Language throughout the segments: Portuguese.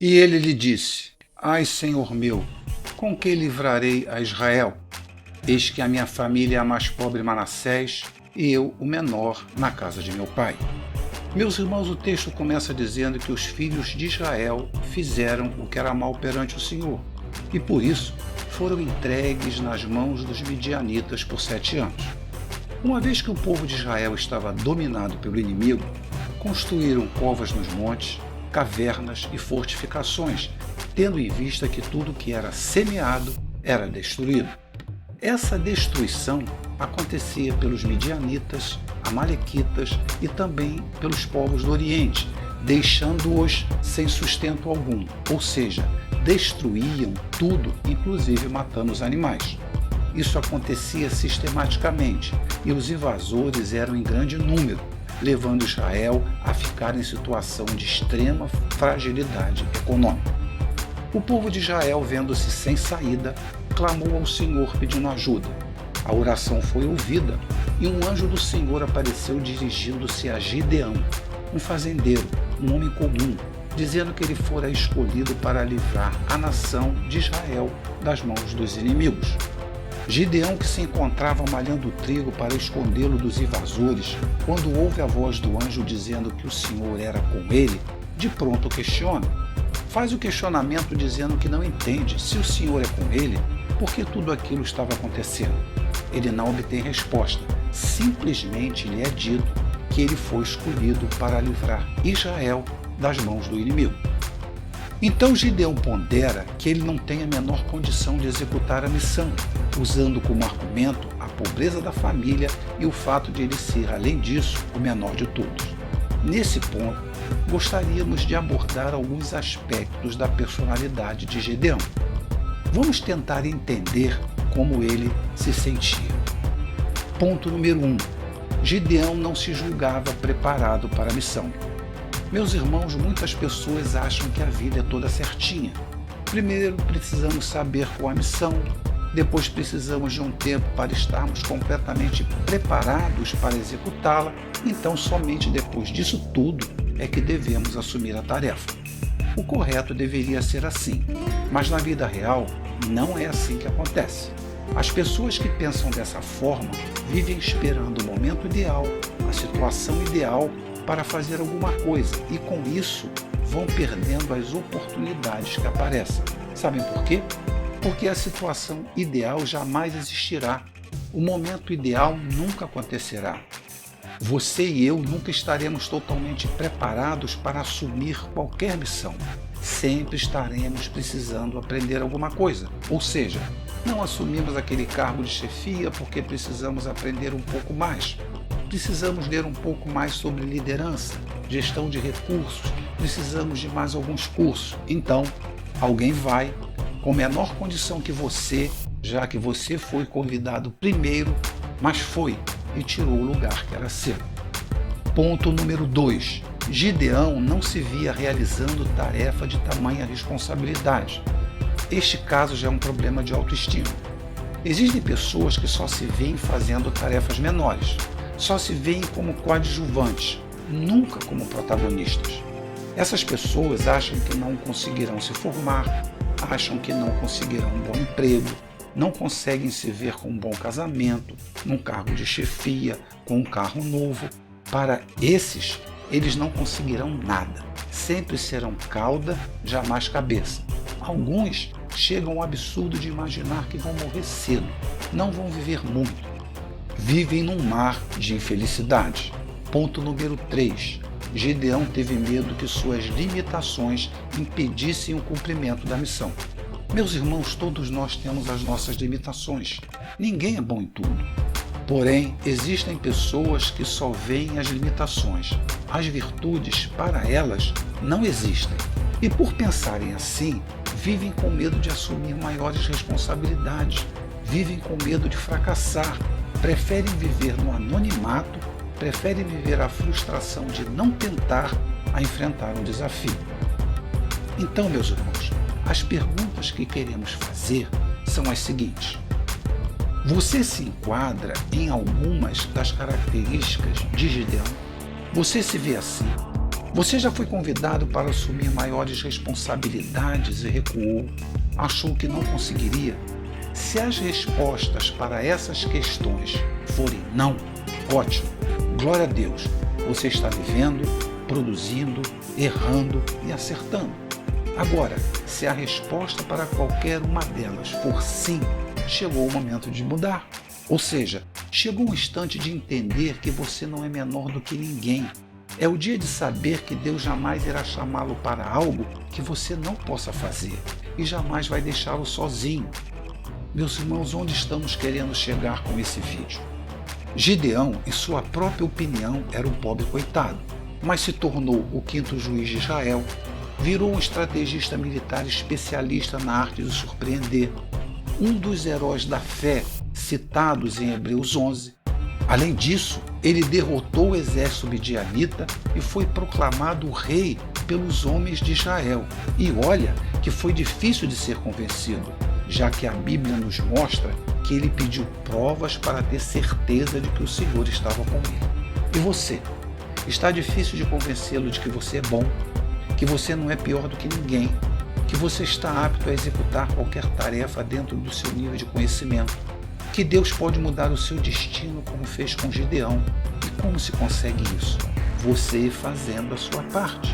E ele lhe disse: Ai, Senhor meu, com que livrarei a Israel? Eis que a minha família é a mais pobre Manassés, e eu o menor na casa de meu pai. Meus irmãos, o texto começa dizendo que os filhos de Israel fizeram o que era mal perante o Senhor, e por isso foram entregues nas mãos dos midianitas por 7 anos. Uma vez que o povo de Israel estava dominado pelo inimigo, construíram covas nos montes, cavernas e fortificações, tendo em vista que tudo que era semeado era destruído. Essa destruição acontecia pelos midianitas, amalequitas e também pelos povos do Oriente, deixando-os sem sustento algum, ou seja, destruíam tudo, inclusive matando os animais. Isso acontecia sistematicamente e os invasores eram em grande número, levando Israel a ficar em situação de extrema fragilidade econômica. O povo de Israel, vendo-se sem saída, clamou ao Senhor pedindo ajuda. A oração foi ouvida e um anjo do Senhor apareceu dirigindo-se a Gideão, um fazendeiro, um homem comum, dizendo que ele fora escolhido para livrar a nação de Israel das mãos dos inimigos. Gideão, que se encontrava malhando o trigo para escondê-lo dos invasores, quando ouve a voz do anjo dizendo que o Senhor era com ele, de pronto questiona. Faz o questionamento dizendo que não entende se o Senhor é com ele, por que tudo aquilo estava acontecendo. Ele não obtém resposta, simplesmente lhe é dito que ele foi escolhido para livrar Israel das mãos do inimigo. Então Gideão pondera que ele não tem a menor condição de executar a missão, usando como argumento a pobreza da família e o fato de ele ser, além disso, o menor de todos. Nesse ponto, gostaríamos de abordar alguns aspectos da personalidade de Gideão. Vamos tentar entender como ele se sentia. Ponto número 1. Gideão não se julgava preparado para a missão. Meus irmãos, muitas pessoas acham que a vida é toda certinha. Primeiro precisamos saber qual a missão, depois precisamos de um tempo para estarmos completamente preparados para executá-la, então somente depois disso tudo é que devemos assumir a tarefa. O correto deveria ser assim, mas na vida real não é assim que acontece. As pessoas que pensam dessa forma vivem esperando o momento ideal, a situação ideal para fazer alguma coisa e com isso vão perdendo as oportunidades que aparecem. Sabem por quê? Porque a situação ideal jamais existirá. O momento ideal nunca acontecerá. Você e eu nunca estaremos totalmente preparados para assumir qualquer missão. Sempre estaremos precisando aprender alguma coisa. Ou seja, não assumimos aquele cargo de chefia porque precisamos aprender um pouco mais. Precisamos ler um pouco mais sobre liderança, gestão de recursos, precisamos de mais alguns cursos. Então, alguém vai com menor condição que você, já que você foi convidado primeiro, mas foi e tirou o lugar que era seu. Ponto número 2. Gideão não se via realizando tarefa de tamanha responsabilidade. Este caso já é um problema de autoestima. Existem pessoas que só se veem fazendo tarefas menores, só se veem como coadjuvantes, nunca como protagonistas. Essas pessoas acham que não conseguirão se formar, acham que não conseguirão um bom emprego, não conseguem se ver com um bom casamento, num cargo de chefia, com um carro novo. Para esses, eles não conseguirão nada. Sempre serão cauda, jamais cabeça. Alguns chegam ao absurdo de imaginar que vão morrer cedo, não vão viver muito. Vivem num mar de infelicidade. Ponto número 3. Gideão teve medo que suas limitações impedissem o cumprimento da missão. Meus irmãos, todos nós temos as nossas limitações. Ninguém é bom em tudo. Porém, existem pessoas que só veem as limitações. As virtudes, para elas, não existem. E por pensarem assim, vivem com medo de assumir maiores responsabilidades, vivem com medo de fracassar, preferem viver no anonimato, preferem viver a frustração de não tentar a enfrentar um desafio. Então, meus irmãos, as perguntas que queremos fazer são as seguintes. Você se enquadra em algumas das características de Gideão? Você se vê assim? Você já foi convidado para assumir maiores responsabilidades e recuou? Achou que não conseguiria? Se as respostas para essas questões forem não, ótimo, glória a Deus, você está vivendo, produzindo, errando e acertando. Agora, se a resposta para qualquer uma delas for sim, chegou o momento de mudar. Ou seja, chegou o instante de entender que você não é menor do que ninguém. É o dia de saber que Deus jamais irá chamá-lo para algo que você não possa fazer e jamais vai deixá-lo sozinho. Meus irmãos, onde estamos querendo chegar com esse vídeo? Gideão, em sua própria opinião, era um pobre coitado, mas se tornou o quinto juiz de Israel, virou um estrategista militar especialista na arte de surpreender, um dos heróis da fé citados em Hebreus 11. Além disso, ele derrotou o exército midianita e foi proclamado rei pelos homens de Israel. E olha que foi difícil de ser convencido, já que a Bíblia nos mostra que ele pediu provas para ter certeza de que o Senhor estava com ele. E você? Está difícil de convencê-lo de que você é bom, que você não é pior do que ninguém, que você está apto a executar qualquer tarefa dentro do seu nível de conhecimento, que Deus pode mudar o seu destino como fez com Gideão. E como se consegue isso? Você fazendo a sua parte.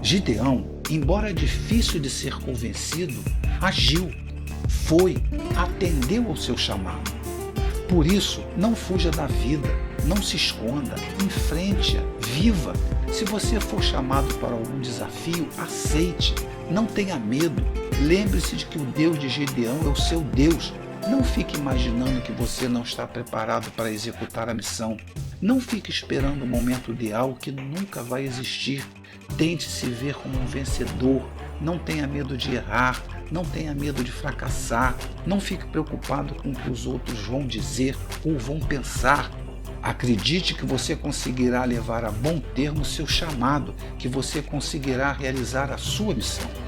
Gideão, embora difícil de ser convencido, agiu, foi, atendeu ao seu chamado. Por isso, não fuja da vida, não se esconda, enfrente-a, viva. Se você for chamado para algum desafio, aceite, não tenha medo. Lembre-se de que o Deus de Gideão é o seu Deus. Não fique imaginando que você não está preparado para executar a missão. Não fique esperando o momento ideal que nunca vai existir. Tente se ver como um vencedor. Não tenha medo de errar. Não tenha medo de fracassar. Não fique preocupado com o que os outros vão dizer ou vão pensar. Acredite que você conseguirá levar a bom termo o seu chamado, que você conseguirá realizar a sua missão.